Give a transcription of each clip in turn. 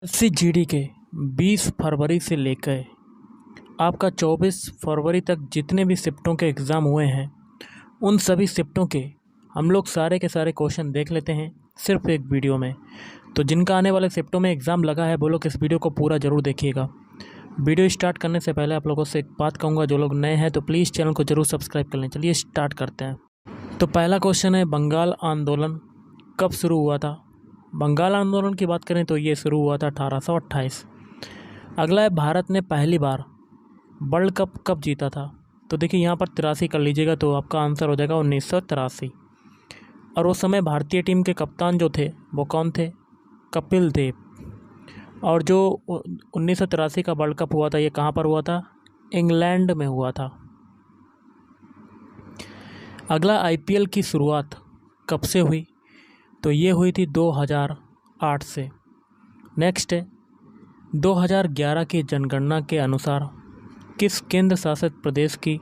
एससीजीडी के 20 फरवरी से लेकर आपका 24 फरवरी तक जितने भी शिफ्टों के एग्ज़ाम हुए हैं उन सभी शिफ्टों के हम लोग सारे के सारे क्वेश्चन देख लेते हैं सिर्फ एक वीडियो में। तो जिनका आने वाले शिफ्टों में एग्ज़ाम लगा है वो लोग इस वीडियो को पूरा ज़रूर देखिएगा। वीडियो स्टार्ट करने से पहले आप लोगों से एक बात कहूँगा, जो लोग नए हैं तो प्लीज़ चैनल को ज़रूर सब्सक्राइब कर लें। चलिए स्टार्ट करते हैं। तो पहला क्वेश्चन है, बंगाल आंदोलन कब शुरू हुआ था? बंगाल आंदोलन की बात करें तो ये शुरू हुआ था 1828। अगला है, भारत ने पहली बार वर्ल्ड कप कब जीता था? तो देखिए यहाँ पर 83 कर लीजिएगा तो आपका आंसर हो जाएगा 1983। और उस समय भारतीय टीम के कप्तान जो थे वो कौन थे? कपिल देव। और जो 1983 का वर्ल्ड कप हुआ था ये कहाँ पर हुआ था? इंग्लैंड में हुआ था। अगला, आईपीएल की शुरुआत कब से हुई? तो ये हुई थी 2008 से। नेक्स्ट है, 2011 की जनगणना के अनुसार किस केंद्र शासित प्रदेश की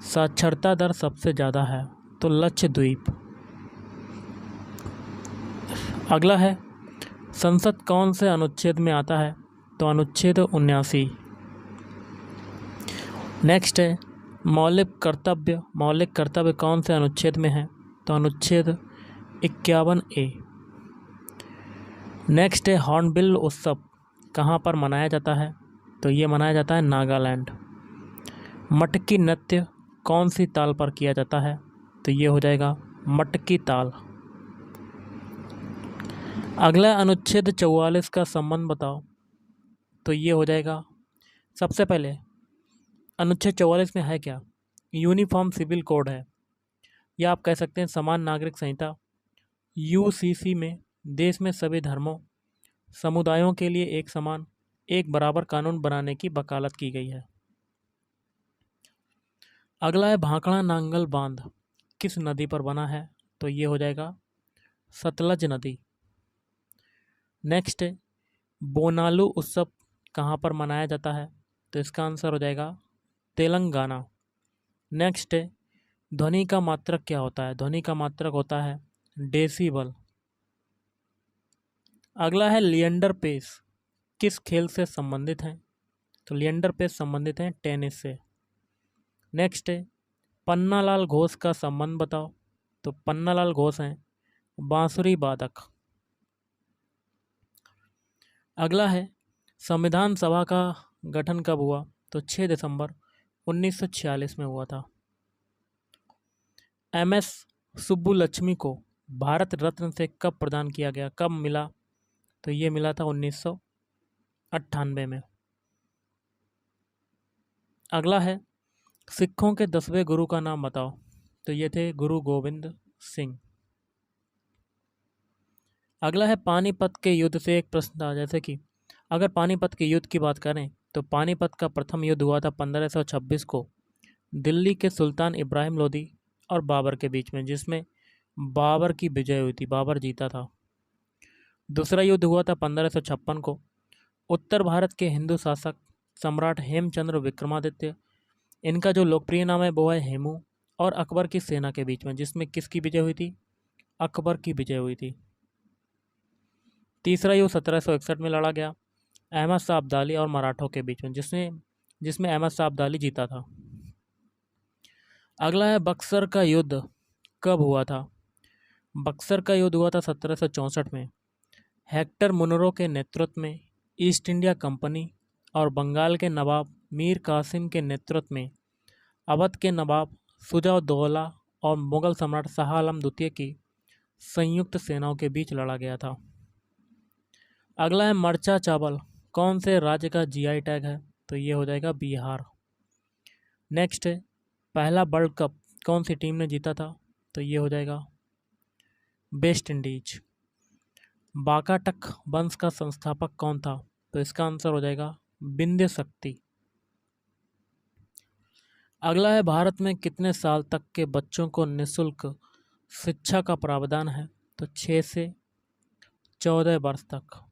साक्षरता दर सबसे ज़्यादा है? तो लक्षद्वीप। अगला है, संसद कौन से अनुच्छेद में आता है? तो अनुच्छेद 79। नेक्स्ट है, मौलिक कर्तव्य कौन से अनुच्छेद में है? तो अनुच्छेद 51A। नेक्स्ट है, हॉर्नबिल उत्सव कहाँ पर मनाया जाता है? तो ये मनाया जाता है नागालैंड। मटकी नृत्य कौन सी ताल पर किया जाता है? तो ये हो जाएगा मटकी ताल। अगला, अनुच्छेद 44 का संबंध बताओ। तो ये हो जाएगा, सबसे पहले अनुच्छेद 44 में है क्या? यूनिफॉर्म सिविल कोड है, या आप कह सकते हैं समान नागरिक संहिता। यूसीसी में देश में सभी धर्मों समुदायों के लिए एक समान एक बराबर कानून बनाने की वकालत की गई है। अगला है, भाखड़ा नांगल बांध किस नदी पर बना है? तो ये हो जाएगा सतलज नदी। नेक्स्ट है, बोनालू उत्सव कहाँ पर मनाया जाता है? तो इसका आंसर हो जाएगा तेलंगाना। नेक्स्ट है, ध्वनि का मात्रक क्या होता है? ध्वनि का मात्रक होता है डेसिबल। अगला है, लिएंडर पेस किस खेल से संबंधित हैं? तो लिएंडर पेस संबंधित हैं टेनिस से। नेक्स्ट है, पन्नालाल घोष का संबंध बताओ। तो पन्नालाल घोष हैं बांसुरी वादक। अगला है, संविधान सभा का गठन कब हुआ? तो 6 दिसंबर 1946 में हुआ था। एमएस सुब्बुलक्ष्मी को भारत रत्न से कब प्रदान किया गया, कब मिला? तो ये मिला था 1998 में। अगला है, सिखों के 10वें गुरु का नाम बताओ। तो ये थे गुरु गोविंद सिंह। अगला है, पानीपत के युद्ध से एक प्रश्न था, जैसे कि अगर पानीपत के युद्ध की बात करें तो पानीपत का प्रथम युद्ध हुआ था 1526 को दिल्ली के सुल्तान इब्राहिम लोदी और बाबर के बीच में, जिसमें बाबर की विजय हुई थी, बाबर जीता था। दूसरा युद्ध हुआ था 1556 को उत्तर भारत के हिंदू शासक सम्राट हेमचंद्र विक्रमादित्य, इनका जो लोकप्रिय नाम है वो है हेमू, और अकबर की सेना के बीच में, जिसमें किसकी विजय हुई थी? अकबर की विजय हुई थी। तीसरा युद्ध 1761 में लड़ा गया अहमद शाह अब्दाली और मराठों के बीच में, जिसमें अहमद शाह अब्दाली जीता था। अगला है, बक्सर का युद्ध कब हुआ था? बक्सर का युद्ध हुआ था 1764 में हेक्टर मुनरो के नेतृत्व में ईस्ट इंडिया कंपनी और बंगाल के नवाब मीर कासिम के नेतृत्व में अवध के नवाब शुजा-उद-दौला और मुगल सम्राट शाह आलम द्वितीय की संयुक्त सेनाओं के बीच लड़ा गया था। अगला है, मरचा चावल कौन से राज्य का जीआई टैग है? तो ये हो जाएगा बिहार। नेक्स्ट है, पहला वर्ल्ड कप कौन सी टीम ने जीता था? तो ये हो जाएगा वेस्ट इंडीज। बाकाटक वंश का संस्थापक कौन था? तो इसका आंसर हो जाएगा विंध्य शक्ति। अगला है, भारत में कितने साल तक के बच्चों को निःशुल्क शिक्षा का प्रावधान है? तो 6 से 14 वर्ष तक।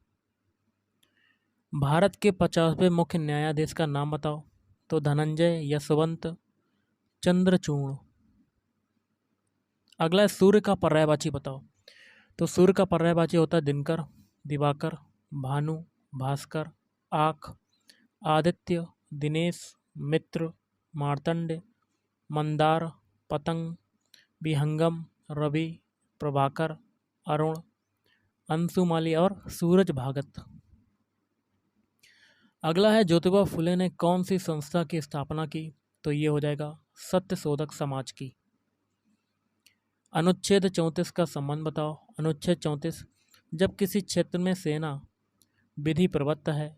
भारत के 50वें मुख्य न्यायाधीश का नाम बताओ। तो धनंजय यशवंत चंद्रचूड़। अगला है, सूर्य का पर्यायवाची बताओ। तो सूर्य का पर्यायवाची होता है दिनकर, दिवाकर, भानु, भास्कर, आख, आदित्य, दिनेश, मित्र, मार्तंड, मंदार, पतंग, विहंगम, रवि, प्रभाकर, अरुण, अंशुमाली और सूरज भागत। अगला है ज्योतिबा फुले ने कौन सी संस्था की स्थापना की? तो ये हो जाएगा सत्य शोधक समाज की। अनुच्छेद 34 का संबंध बताओ। अनुच्छेद 34, जब किसी क्षेत्र में सेना विधि प्रवृत्त है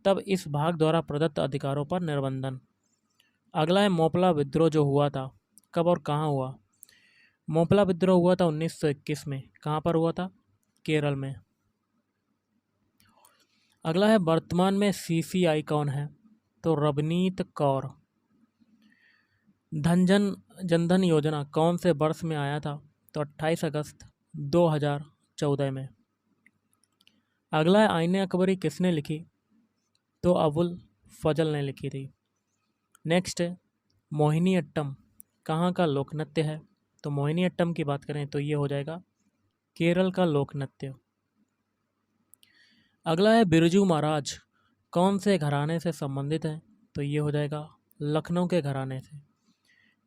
तब इस भाग द्वारा प्रदत्त अधिकारों पर निर्बंधन। अगला है मोपला विद्रोह जो हुआ था, कब और कहाँ हुआ? मोपला विद्रोह हुआ था 1921 में। कहाँ पर हुआ था? केरल में। अगला है वर्तमान में सीसीआई कौन है? तो रवनीत कौर। जनधन योजना कौन से वर्ष में आया था? तो 28 अगस्त 2014 में। अगला है आईने अकबरी किसने लिखी? तो अबुल फजल ने लिखी थी। नेक्स्ट है मोहिनी अट्टम कहाँ का लोक नृत्य है? तो मोहिनी अट्टम की बात करें तो ये हो जाएगा केरल का लोक नृत्य। अगला है बिरजू महाराज कौन से घराने से संबंधित हैं? तो ये हो जाएगा लखनऊ के घराने से।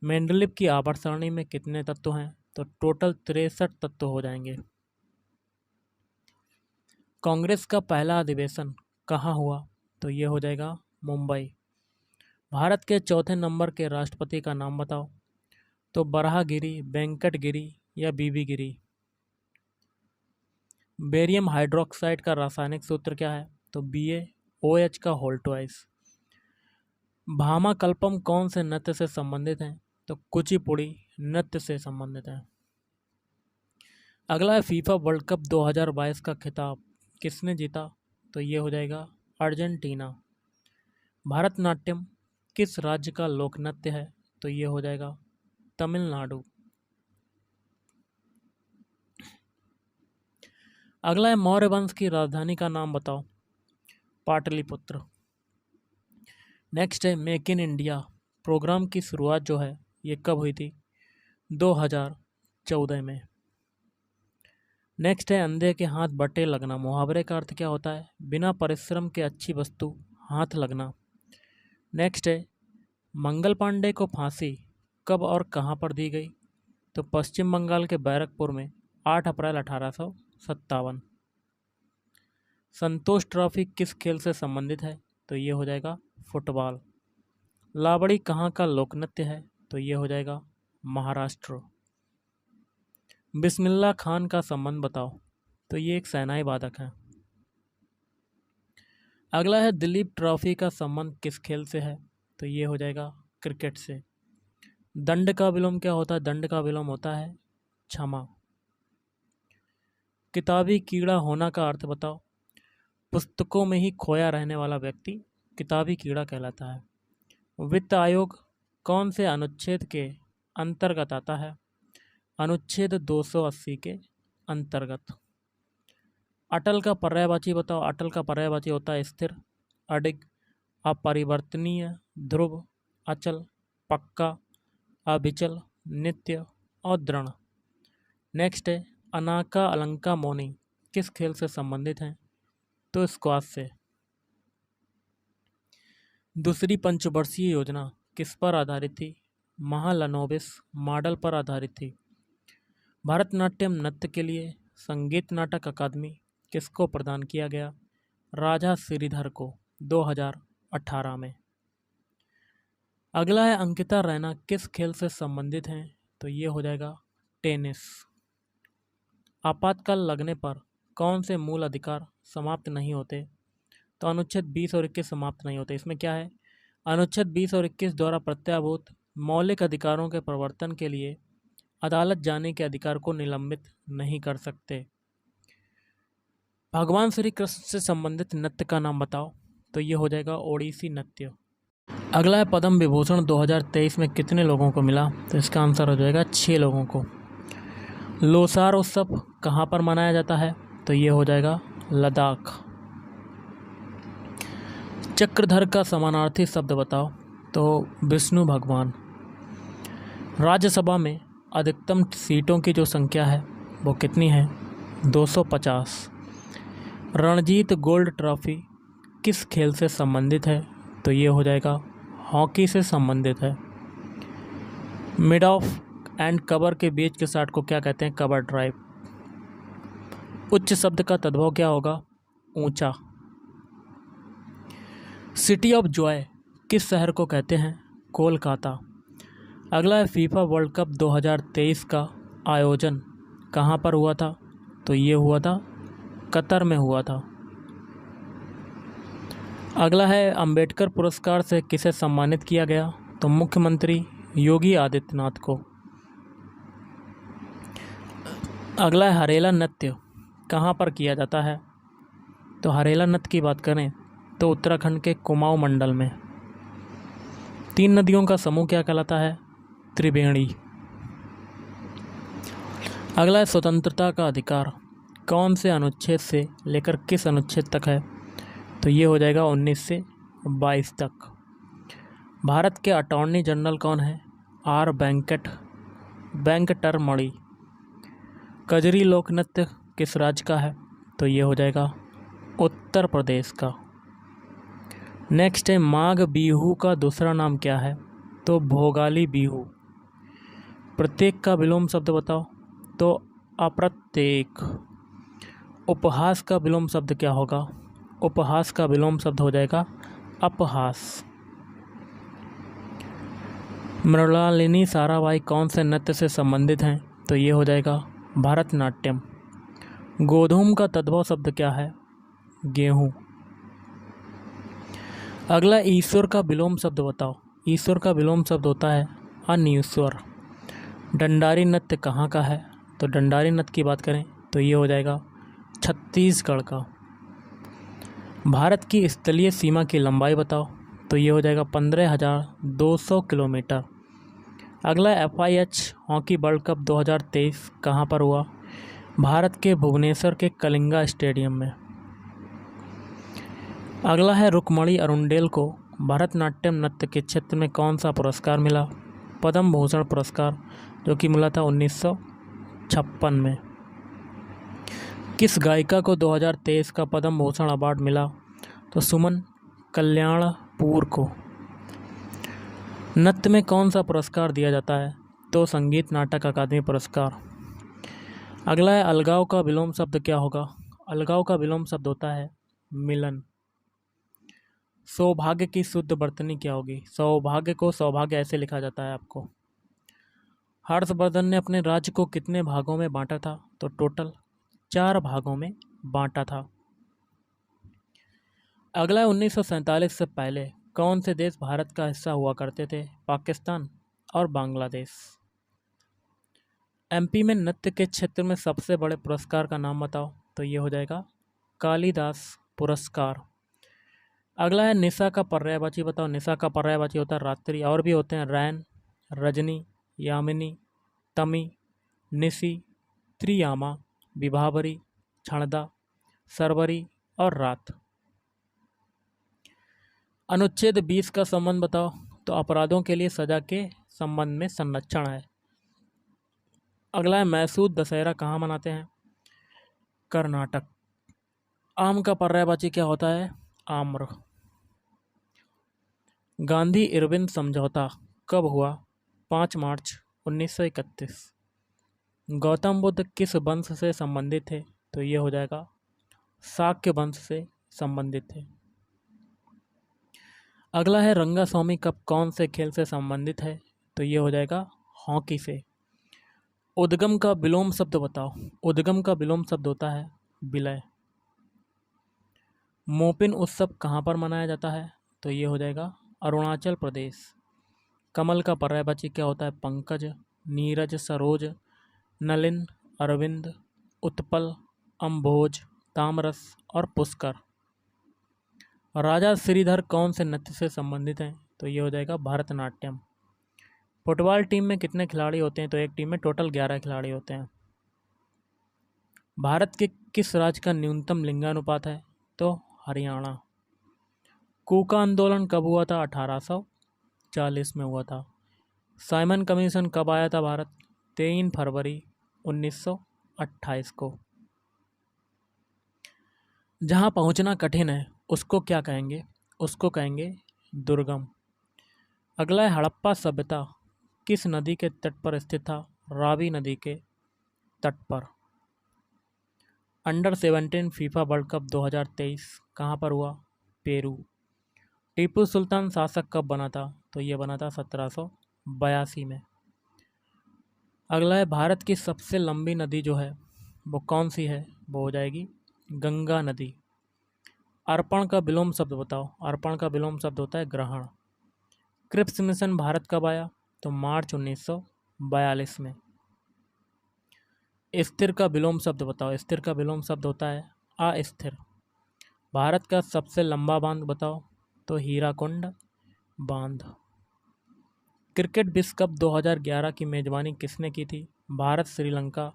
मेंडलिप की आवर्त सारणी में कितने तत्व हैं? तो टोटल 63 तत्व हो जाएंगे। कांग्रेस का पहला अधिवेशन कहाँ हुआ? तो ये हो जाएगा मुंबई। भारत के चौथे नंबर के राष्ट्रपति का नाम बताओ। तो बराहगिरी, वेंकटगिरी या बीबी गिरी। बेरियम हाइड्रोक्साइड का रासायनिक सूत्र क्या है? तो BaOH का होल ट्वाइस। भामाकल्पम कौन से नृत्य से संबंधित हैं? तो कुचिपुड़ी नृत्य से संबंधित है। अगला है फीफा वर्ल्ड कप 2022 का खिताब किसने जीता? तो ये हो जाएगा अर्जेंटीना। भारतनाट्यम किस राज्य का लोक नृत्य है? तो ये हो जाएगा तमिलनाडु। अगला है मौर्य वंश की राजधानी का नाम बताओ। पाटलिपुत्र। नेक्स्ट है मेक इन इंडिया प्रोग्राम की शुरुआत जो है ये कब हुई थी? 2014 में। नेक्स्ट है अंधे के हाथ बटे लगना मुहावरे का अर्थ क्या होता है? बिना परिश्रम के अच्छी वस्तु हाथ लगना। नेक्स्ट है मंगल पांडे को फांसी कब और कहाँ पर दी गई? तो पश्चिम बंगाल के बैरकपुर में 8 अप्रैल 1857। संतोष ट्रॉफी किस खेल से संबंधित है? तो ये हो जाएगा फुटबॉल। लावड़ी कहाँ का लोक नृत्य है? तो ये हो जाएगा महाराष्ट्र। बिस्मिल्लाह खान का संबंध बताओ। तो ये एक सेनाई वादक है। अगला है दिलीप ट्रॉफी का संबंध किस खेल से है? तो ये हो जाएगा क्रिकेट से। दंड का विलोम क्या होता है? दंड का विलोम होता है क्षमा। किताबी कीड़ा होना का अर्थ बताओ। पुस्तकों में ही खोया रहने वाला व्यक्ति किताबी कीड़ा कहलाता है। वित्त आयोग कौन से अनुच्छेद के अंतर्गत आता है? अनुच्छेद 280 के अंतर्गत। अटल का पर्यायवाची बताओ। अटल का पर्यायवाची होता है स्थिर, अडिग, अपरिवर्तनीय, ध्रुव, अचल, पक्का, अभिचल, नित्य और दृढ़। नेक्स्ट है अनाका अलंका मौनी किस खेल से संबंधित हैं? तो स्क्वाश से। दूसरी पंचवर्षीय योजना किस पर आधारित थी? महालनोबिस मॉडल पर आधारित थी। भरतनाट्यम नृत्य के लिए संगीत नाटक अकादमी किसको प्रदान किया गया? राजा श्रीधर को 2018 में। अगला है अंकिता रैना किस खेल से संबंधित हैं? तो ये हो जाएगा टेनिस। आपातकाल लगने पर कौन से मूल अधिकार समाप्त नहीं होते? तो अनुच्छेद 20 और 21 समाप्त नहीं होते। इसमें क्या है? अनुच्छेद 20 और 21 द्वारा प्रत्याभूत मौलिक अधिकारों के प्रवर्तन के लिए अदालत जाने के अधिकार को निलंबित नहीं कर सकते। भगवान श्री कृष्ण से संबंधित नृत्य का नाम बताओ। तो ये हो जाएगा ओडिसी नृत्य। अगला है पद्म विभूषण 2023 में कितने लोगों को मिला? तो इसका आंसर हो जाएगा 6 लोगों को। लोसार उत्सव कहाँ पर मनाया जाता है? तो ये हो जाएगा लद्दाख। चक्रधर का समानार्थी शब्द बताओ। तो विष्णु भगवान। राज्यसभा में अधिकतम सीटों की जो संख्या है वो कितनी है? 250। रणजीत गोल्ड ट्रॉफी किस खेल से संबंधित है? तो ये हो जाएगा हॉकी से संबंधित है। मिड ऑफ एंड कवर के बीच के शॉट को क्या कहते हैं? Cover drive. उच्च शब्द का तद्भव क्या होगा? ऊंचा। सिटी ऑफ जॉय किस शहर को कहते हैं? कोलकाता। अगला है फीफा वर्ल्ड कप 2023 का आयोजन कहाँ पर हुआ था? तो ये हुआ था कतर में हुआ था। अगला है अंबेडकर पुरस्कार से किसे सम्मानित किया गया? तो मुख्यमंत्री योगी आदित्यनाथ को। अगला है हरेला नृत्य कहाँ पर किया जाता है? तो हरेला नृत्य की बात करें तो उत्तराखंड के कुमाऊं मंडल में। 3 नदियों का समूह क्या कहलाता है? त्रिवेणी। अगला है स्वतंत्रता का अधिकार कौन से अनुच्छेद से लेकर किस अनुच्छेद तक है? तो ये हो जाएगा 19 से 22 तक। भारत के अटॉर्नी जनरल कौन है? आर वेंकटरमणि। कजरी लोक नृत्य किस राज्य का है? तो ये हो जाएगा उत्तर प्रदेश का। नेक्स्ट है माघ बिहू का दूसरा नाम क्या है? तो भोगाली बिहू। प्रत्येक का विलोम शब्द बताओ। तो अप्रत्येक। उपहास का विलोम शब्द क्या होगा? उपहास का विलोम शब्द हो जाएगा अपहास। मृणालिनी साराभाई कौन से नृत्य से संबंधित हैं? तो ये हो जाएगा भरतनाट्यम। गोधूम का तद्भव शब्द क्या है? गेहूँ। अगला ईश्वर का विलोम शब्द बताओ। ईश्वर का विलोम शब्द होता है अनीश्वर। डंडारी नृत्य कहाँ का है? तो डंडारी नृत्य की बात करें तो ये हो जाएगा छत्तीसगढ़ का। भारत की स्थलीय सीमा की लंबाई बताओ। तो ये हो जाएगा 15,200 किलोमीटर। अगला FIH हॉकी वर्ल्ड कप 2023 कहाँ पर हुआ? भारत के भुवनेश्वर के कलिंगा स्टेडियम में। अगला है रुक्मणी अरुंडेल को भरतनाट्यम नृत्य के क्षेत्र में कौन सा पुरस्कार मिला? पद्म भूषण पुरस्कार, जो कि मिला था 1956 में। किस गायिका को 2023 का पद्म भूषण अवार्ड मिला? तो सुमन कल्याणपुर को। नृत्य में कौन सा पुरस्कार दिया जाता है? तो संगीत नाटक अकादमी पुरस्कार। अगला है अलगाव का विलोम शब्द क्या होगा? अलगाव का विलोम शब्द होता है मिलन। सौभाग्य की शुद्ध वर्तनी क्या होगी? सौभाग्य को सौभाग्य ऐसे लिखा जाता है आपको। हर्षवर्धन ने अपने राज्य को कितने भागों में बांटा था? तो टोटल 4 भागों में बांटा था। अगला 1947 से पहले कौन से देश भारत का हिस्सा हुआ करते थे? पाकिस्तान और बांग्लादेश। MP में नृत्य के क्षेत्र में सबसे बड़े पुरस्कार का नाम बताओ। तो ये हो जाएगा कालिदास पुरस्कार। अगला है निशा का पर्यायवाची बताओ। निशा का पर्यायवाची होता है रात्रि, और भी होते हैं रैन, रजनी, यामिनी, तमी, निशी, त्रियामा, विभावरी, क्षणदा, सरवरी और रात। अनुच्छेद 20 का संबंध बताओ। तो अपराधों के लिए सजा के संबंध में संरक्षण है। अगला है मैसूर दशहरा कहाँ मनाते हैं? कर्नाटक। आम का पर्यायवाची क्या होता है? आम्र। गांधी इरविन समझौता कब हुआ? 5 मार्च 1931। गौतम बुद्ध किस वंश से संबंधित थे? तो ये हो जाएगा शाक्य वंश से संबंधित थे। अगला है रंगास्वामी कप कौन से खेल से संबंधित है? तो ये हो जाएगा हॉकी से। उद्गम का विलोम शब्द बताओ। उद्गम का विलोम शब्द होता है विलय। मोपिन उत्सव कहाँ पर मनाया जाता है? तो ये हो जाएगा अरुणाचल प्रदेश। कमल का पर्यायवाची क्या होता है? पंकज, नीरज, सरोज, नलिन, अरविंद, उत्पल, अम्भोज, तामरस और पुष्कर। राजा श्रीधर कौन से नृत्य से संबंधित हैं? तो ये हो जाएगा भरतनाट्यम। फुटबॉल टीम में कितने खिलाड़ी होते हैं? तो एक टीम में टोटल 11 खिलाड़ी होते हैं। भारत के किस राज्य का न्यूनतम लिंगानुपात है? तो हरियाणा। कूका आंदोलन कब हुआ था? 1840 में हुआ था। साइमन कमीशन कब आया था भारत? 3 फरवरी 1928 को। जहाँ पहुँचना कठिन है उसको क्या कहेंगे? उसको कहेंगे दुर्गम। अगला है हड़प्पा सभ्यता किस नदी के तट पर स्थित था? रावी नदी के तट पर। अंडर 17 फीफा वर्ल्ड कप 2023 कहाँ पर हुआ? पेरू। टीपू सुल्तान शासक कब बना था? तो ये बना था 1782 में। अगला है भारत की सबसे लंबी नदी जो है वो कौन सी है? वो हो जाएगी गंगा नदी। अर्पण का विलोम शब्द बताओ। अर्पण का विलोम शब्द होता है ग्रहण। क्रिप्स मिशन भारत कब आया? तो मार्च 1942 में। स्थिर का विलोम शब्द बताओ। स्थिर का विलोम शब्द होता है अस्थिर। भारत का सबसे लंबा बांध बताओ। तो हीराकुंड बांध। क्रिकेट विश्व कप 2011 की मेजबानी किसने की थी? भारत, श्रीलंका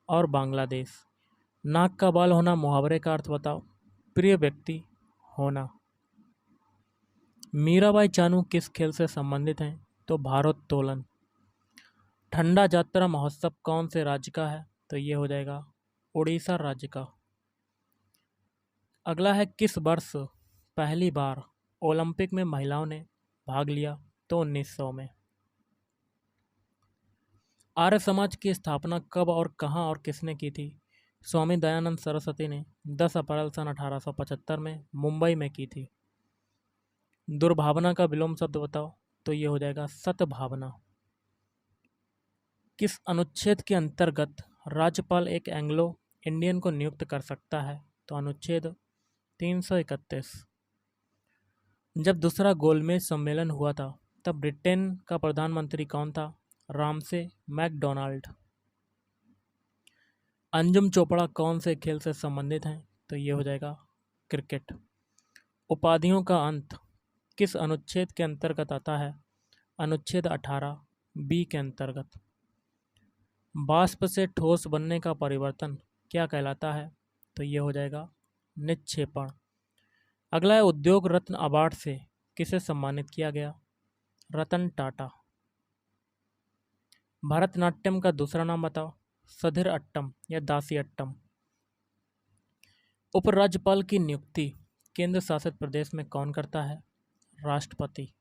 और बांग्लादेश। नाक का बाल होना मुहावरे का अर्थ बताओ। प्रिय व्यक्ति होना। मीराबाई चानू किस खेल से संबंधित हैं? तो भारोत्तोलन। ठंडा यात्रा महोत्सव कौन से राज्य का है? तो ये हो जाएगा उड़ीसा राज्य का। अगला है किस वर्ष पहली बार ओलंपिक में महिलाओं ने भाग लिया? तो 1900 में। आर्य समाज की स्थापना कब और कहाँ और किसने की थी? स्वामी दयानंद सरस्वती ने 10 अप्रैल सन 1875 में मुंबई में की थी। दुर्भावना का विलोम शब्द बताओ। तो ये हो जाएगा सद्भावना। किस अनुच्छेद के अंतर्गत राज्यपाल एक एंग्लो इंडियन को नियुक्त कर सकता है? तो अनुच्छेद 331। जब दूसरा गोलमेज सम्मेलन हुआ था तब ब्रिटेन का प्रधानमंत्री कौन था? Ramsay McDonald. अंजुम चोपड़ा कौन से खेल से संबंधित हैं? तो ये हो जाएगा क्रिकेट। उपाधियों का अंत किस अनुच्छेद के अंतर्गत आता है? अनुच्छेद 18 बी के अंतर्गत। वाष्प से ठोस बनने का परिवर्तन क्या कहलाता है? तो ये हो जाएगा निक्षेपण। अगला है उद्योग रत्न अवार्ड से किसे सम्मानित किया गया? रतन टाटा। भरतनाट्यम का दूसरा नाम बताओ। सधिर अट्टम या दासी अट्टम। उपराज्यपाल की नियुक्ति केंद्र शासित प्रदेश में कौन करता है? राष्ट्रपति।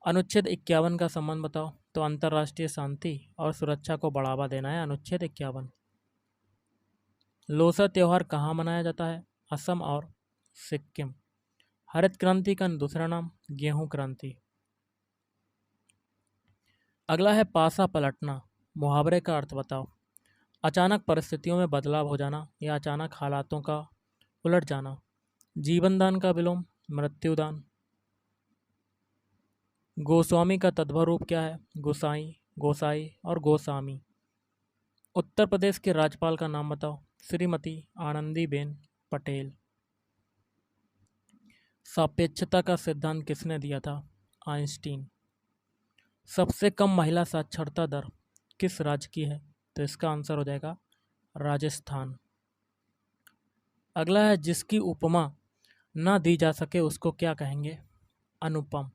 अनुच्छेद 51 का संबंध बताओ। तो अंतर्राष्ट्रीय शांति और सुरक्षा को बढ़ावा देना है अनुच्छेद 51। लोसा त्यौहार कहाँ मनाया जाता है? असम और सिक्किम। हरित क्रांति का दूसरा नाम गेहूं क्रांति। अगला है पासा पलटना मुहावरे का अर्थ बताओ। अचानक परिस्थितियों में बदलाव हो जाना या अचानक हालातों का उलट जाना। जीवन दान का विलोम मृत्युदान। गोस्वामी का तद्भव रूप क्या है? गोसाई, गोसाई और गोस्वामी। उत्तर प्रदेश के राज्यपाल का नाम बताओ। श्रीमती आनंदीबेन पटेल। सापेक्षता का सिद्धांत किसने दिया था? आइंस्टीन। सबसे कम महिला साक्षरता दर किस राज्य की है? तो इसका आंसर हो जाएगा राजस्थान। अगला है जिसकी उपमा ना दी जा सके उसको क्या कहेंगे? अनुपम।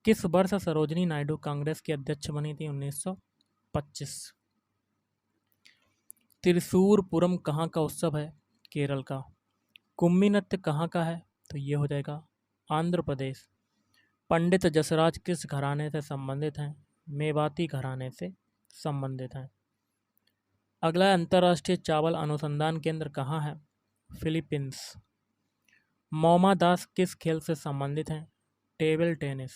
किस वर्ष सरोजिनी नायडू कांग्रेस की अध्यक्ष बनी थी? 1925। त्रिशूरपुरम कहाँ का उत्सव है? केरल का। कुम्मी नृत्य कहाँ का है? तो ये हो जाएगा आंध्र प्रदेश। पंडित जसराज किस घराने से संबंधित हैं? मेवाती घराने से संबंधित हैं। अगला अंतर्राष्ट्रीय चावल अनुसंधान केंद्र कहाँ है? फिलीपींस। मोमा दास किस खेल से संबंधित हैं? Table tennis.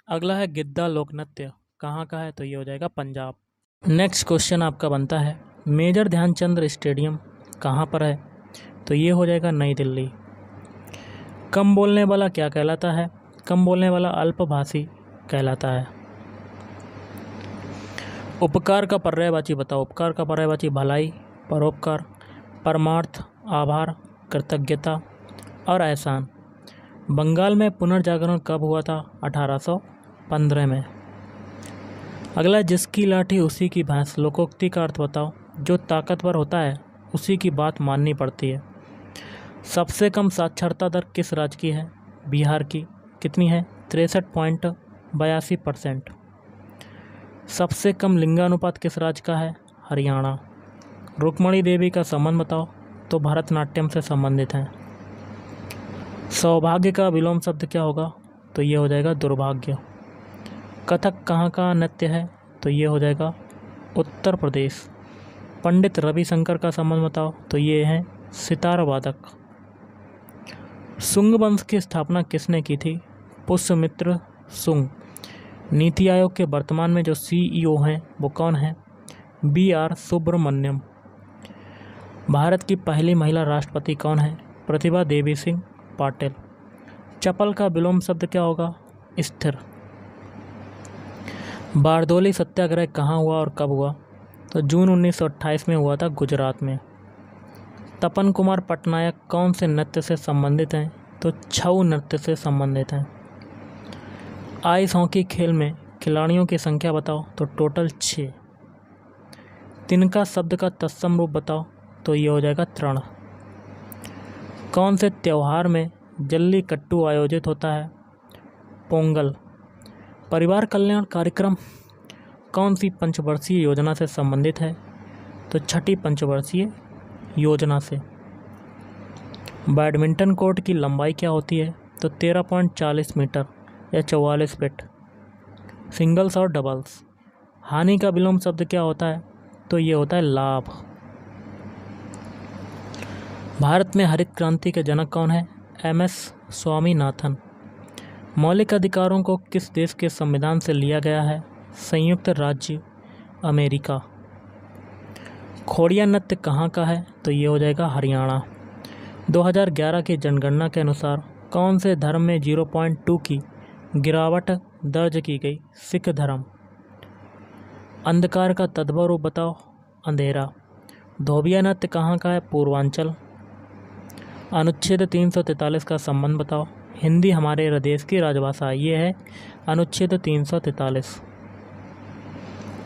अगला है गिद्दा लोक नृत्य कहाँ का है? तो ये हो जाएगा पंजाब। नेक्स्ट क्वेश्चन आपका बनता है मेजर ध्यानचंद स्टेडियम कहाँ पर है? तो ये हो जाएगा नई दिल्ली। कम बोलने वाला क्या कहलाता है? कम बोलने वाला अल्पभाषी कहलाता है। उपकार का पर्यायवाची बताओ। उपकार का पर्यायवाची भलाई, परोपकार, परमार्थ, आभार, कृतज्ञता और एहसान। बंगाल में पुनर्जागरण कब हुआ था? 1815 में। अगला जिसकी लाठी उसी की भैंस लोकोक्ति का अर्थ बताओ। जो ताकतवर होता है उसी की बात माननी पड़ती है। सबसे कम साक्षरता दर किस राज्य की है? बिहार की। कितनी है? 63.82%। सबसे कम लिंगानुपात किस राज्य का है? हरियाणा। रुक्मणी देवी का संबंध बताओ। तो भरतनाट्यम से संबंधित हैं। सौभाग्य का विलोम शब्द क्या होगा? तो ये हो जाएगा दुर्भाग्य। कथक कहाँ का नृत्य है? तो ये हो जाएगा उत्तर प्रदेश। पंडित रविशंकर का संबंध बताओ? तो ये हैं सितार वादक। शुंग वंश की स्थापना किसने की थी? पुष्यमित्र शुंग। नीति आयोग के वर्तमान में जो CEO हैं वो कौन हैं? BR सुब्रमण्यम। भारत की पहली महिला राष्ट्रपति कौन है? प्रतिभा देवी सिंह पाटिल। चपल का विलोम शब्द क्या होगा? स्थिर। बारदोली सत्याग्रह कहाँ हुआ और कब हुआ? तो जून 1928 में हुआ था, गुजरात में। तपन कुमार पटनायक कौन से नृत्य से संबंधित हैं? तो छऊ नृत्य से संबंधित हैं। आइस हॉकी खेल में खिलाड़ियों की संख्या बताओ? तो टोटल 6। तिनका शब्द का तत्सम रूप बताओ? तो ये हो जाएगा तृण। कौन से त्यौहार में जल्लीकट्टू आयोजित होता है? पोंगल। परिवार कल्याण कार्यक्रम कौन सी पंचवर्षीय योजना से संबंधित है? तो छठी पंचवर्षीय योजना से। बैडमिंटन कोर्ट की लंबाई क्या होती है? तो 13.40 मीटर या 44 फीट। सिंगल्स और डबल्स। हानि का विलोम शब्द क्या होता है? तो ये होता है लाभ। भारत में हरित क्रांति के जनक कौन है? MS स्वामीनाथन। मौलिक अधिकारों को किस देश के संविधान से लिया गया है? संयुक्त राज्य अमेरिका। खोड़िया नृत्य कहाँ का है? तो ये हो जाएगा हरियाणा। 2011 की जनगणना के अनुसार कौन से धर्म में 0.2 की गिरावट दर्ज की गई? सिख धर्म। अंधकार का तद्भव रूप बताओ? अंधेरा। धोबिया नृत्य कहाँ का है? पूर्वांचल। अनुच्छेद 343 का संबंध बताओ? हिंदी हमारे देश की राजभाषा है, ये है अनुच्छेद 343।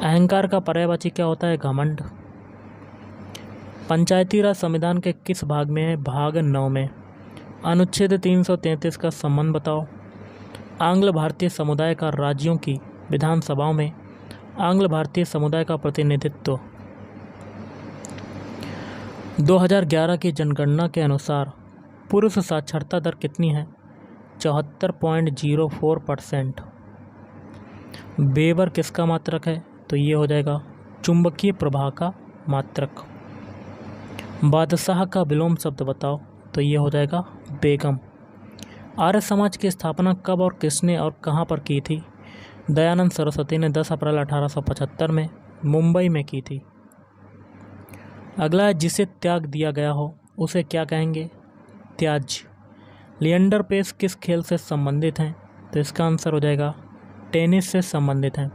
अहंकार का पर्यायवाची क्या होता है? घमंड। पंचायती राज संविधान के किस भाग में है? भाग 9 में। अनुच्छेद 333 का संबंध बताओ? आंग्ल भारतीय समुदाय का राज्यों की विधानसभाओं में आंग्ल भारतीय समुदाय का प्रतिनिधित्व। 2011 की जनगणना के अनुसार पुरुष साक्षरता दर कितनी है? 74.04%। वेबर किसका मात्रक है? तो ये हो जाएगा चुंबकीय प्रवाह का मात्रक। बादशाह का विलोम शब्द बताओ? तो ये हो जाएगा बेगम। आर्य समाज की स्थापना कब और किसने और कहाँ पर की थी? दयानंद सरस्वती ने 10 अप्रैल 1875 में मुंबई में की थी। अगला है जिसे त्याग दिया गया हो उसे क्या कहेंगे? त्याज्य। लिएंडर पेस किस खेल से संबंधित हैं? तो इसका आंसर हो जाएगा टेनिस से संबंधित हैं।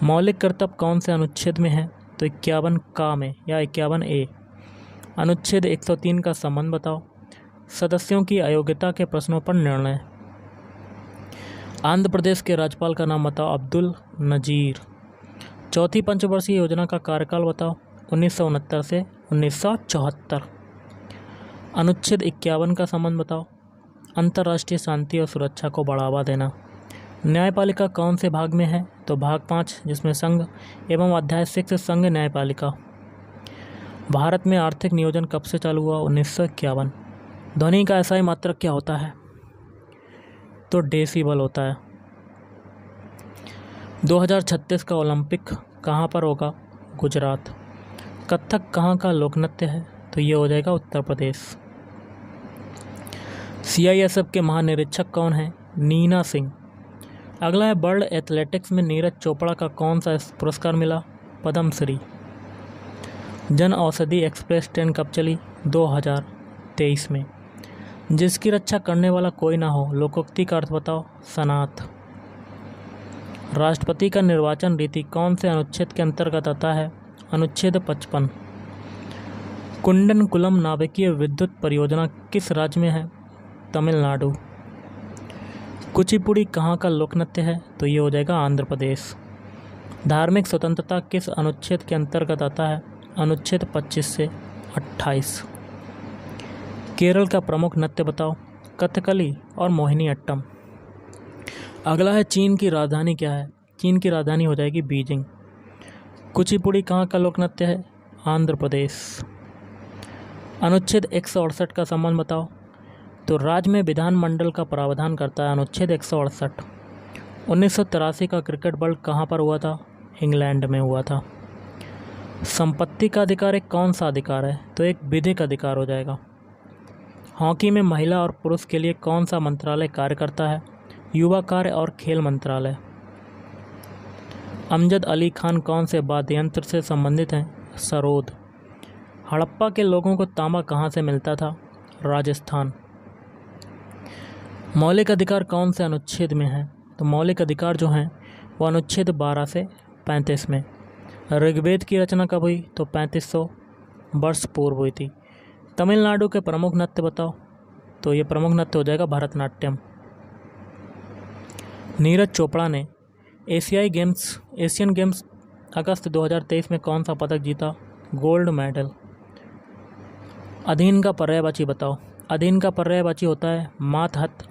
मौलिक कर्तव्य कौन से अनुच्छेद में है? तो 51 का में या 51A। अनुच्छेद 103 का संबंध बताओ? सदस्यों की अयोग्यता के प्रश्नों पर निर्णय। आंध्र प्रदेश के राज्यपाल का नाम बताओ? अब्दुल नजीर। चौथी पंचवर्षीय योजना का कार्यकाल बताओ? 1969 से 1974। अनुच्छेद 51 का संबंध बताओ? अंतर्राष्ट्रीय शांति और सुरक्षा को बढ़ावा देना। न्यायपालिका कौन से भाग में है? तो भाग 5, जिसमें संघ एवं अध्याय 6 संघ न्यायपालिका। भारत में आर्थिक नियोजन कब से चालू हुआ? 1951। ध्वनि का एसआई मात्रक क्या होता है? तो डेसिबल होता है। 2036 का ओलंपिक कहाँ पर होगा? गुजरात। कथक कहाँ का लोक नृत्य है? तो ये हो जाएगा उत्तर प्रदेश। CISF के महानिरीक्षक कौन है? नीना सिंह। अगला है वर्ल्ड एथलेटिक्स में नीरज चोपड़ा का कौन सा पुरस्कार मिला? पद्मश्री। जन औषधि एक्सप्रेस ट्रेन कब चली? 2023 में। जिसकी रक्षा करने वाला कोई ना हो, लोकोक्ति का अर्थ बताओ? सनाथ। राष्ट्रपति का निर्वाचन रीति कौन से अनुच्छेद के अंतर्गत आता है? अनुच्छेद 55। कुंडनकुलम नाभिकीय विद्युत परियोजना किस राज्य में है? तमिलनाडु। कुचिपुड़ी कहाँ का लोक नृत्य है? तो ये हो जाएगा आंध्र प्रदेश। धार्मिक स्वतंत्रता किस अनुच्छेद के अंतर्गत आता है? अनुच्छेद 25 से 28। केरल का प्रमुख नृत्य बताओ? कथकली और मोहिनीअट्टम। अगला है चीन की राजधानी क्या है? चीन की राजधानी हो जाएगी बीजिंग। कुचिपुड़ी कहाँ का लोक नृत्य है? आंध्र प्रदेश। अनुच्छेद 168 का संबंध बताओ। तो राज्य में विधानमंडल का प्रावधान करता है अनुच्छेद 168। 1983 का क्रिकेट वर्ल्ड कहाँ पर हुआ था? इंग्लैंड में हुआ था। संपत्ति का अधिकार एक कौन सा अधिकार है? तो एक विधिक अधिकार हो जाएगा। हॉकी में महिला और पुरुष के लिए कौन सा मंत्रालय कार्य करता है? युवा कार्य और खेल मंत्रालय। अमजद अली खान कौन से वाद्य यंत्र से संबंधित हैं? सरोद। हड़प्पा के लोगों को तांबा कहाँ से मिलता था? राजस्थान। मौलिक अधिकार कौन से अनुच्छेद में है? तो मौलिक अधिकार जो हैं वो अनुच्छेद 12 से 35 में। ऋग्वेद की रचना कब हुई? तो 3500 वर्ष पूर्व हुई थी। तमिलनाडु के प्रमुख नृत्य बताओ। तो ये प्रमुख नृत्य हो जाएगा भरतनाट्यम। नीरज चोपड़ा ने एशियन गेम्स अगस्त 2023 में कौन सा पदक जीता? Gold medal. अधीन का पर्यायवाची बताओ। अधीन का पर्यायवाची होता है मातहत,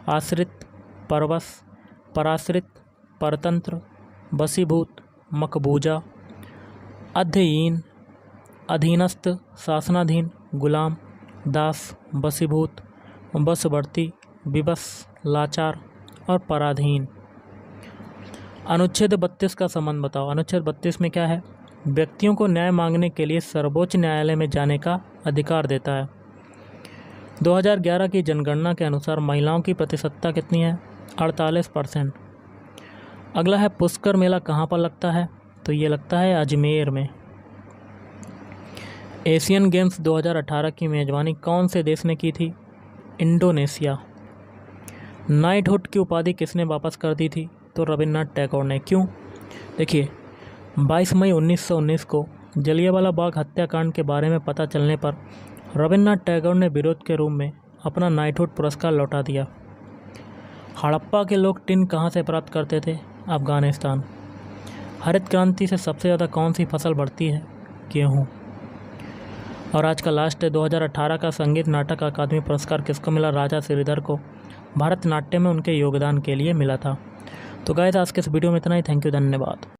आश्रित, परवश, पराश्रित, परतंत्र, वशीभूत, मकबूजा, अध्ययीन, अधीनस्थ, शासनाधीन, गुलाम, दास, वशीभूत, वशवर्ती, विवश, लाचार और पराधीन। अनुच्छेद 32 का संबंध बताओ। अनुच्छेद 32 में क्या है? व्यक्तियों को न्याय मांगने के लिए सर्वोच्च न्यायालय में जाने का अधिकार देता है। 2011 की जनगणना के अनुसार महिलाओं की प्रतिशतता कितनी है? 48%। अगला है पुष्कर मेला कहाँ पर लगता है? तो ये लगता है अजमेर में। एशियन गेम्स 2018 की मेजबानी कौन से देश ने की थी? इंडोनेशिया। नाइटहुड की उपाधि किसने वापस कर दी थी? तो रविन्द्रनाथ टैगोर ने। क्यों? देखिए, 22 मई 1919 को जलियांवाला बाग हत्याकांड के बारे में पता चलने पर रविन्द्रनाथ टैगोर ने विरोध के रूप में अपना नाइटहुड पुरस्कार लौटा दिया। हड़प्पा के लोग टिन कहाँ से प्राप्त करते थे? अफगानिस्तान। हरित क्रांति से सबसे ज़्यादा कौन सी फसल बढ़ती है? गेहूँ। और आज का लास्ट है 2018 का संगीत नाटक अकादमी पुरस्कार किसको मिला? राजा श्रीधर को। भरतनाट्यम में उनके योगदान के लिए मिला था। तो गाइस, आज के इस वीडियो में इतना ही। थैंक यू, धन्यवाद।